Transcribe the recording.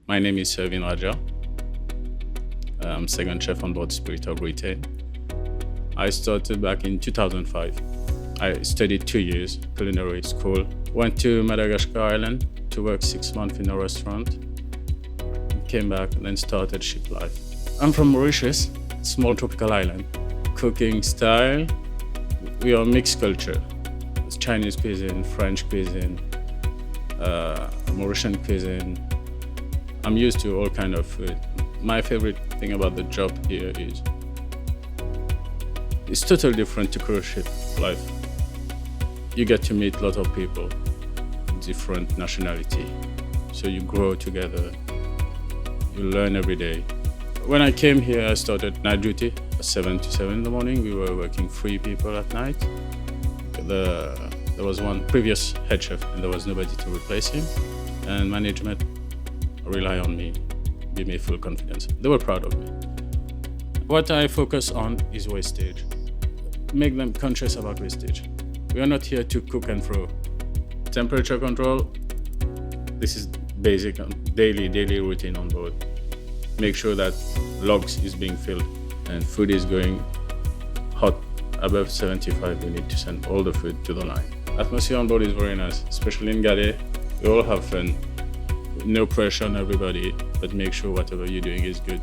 My name is Servin Rajiah. I'm second chef on board Spirit of Britain. I started back in 2005. I studied 2 years culinary school. Went to Madagascar Island to work 6 months in a restaurant. Came back and then started ship life. I'm from Mauritius, small tropical island. Cooking style, we are mixed culture. It's Chinese cuisine, French cuisine, Mauritian cuisine. I'm used to all kind of food. My favorite thing about the job here is it's totally different to cruise ship life. You get to meet a lot of people, different nationality. So you grow together, you learn every day. When I came here, I started night duty, 7 to 7 in the morning. We were working 3 people at night. There was one previous head chef and there was nobody to replace him. And management rely on me, give me full confidence. They were proud of me. What I focus on is wastage. Make them conscious about wastage. We are not here to cook and throw. Temperature control, this is basic daily routine on board. Make sure that logs is being filled and food is going hot above 75. We need to send all the food to the line. Atmosphere on board is very nice, especially in Gade. We all have fun. No pressure on everybody, but make sure whatever you're doing is good.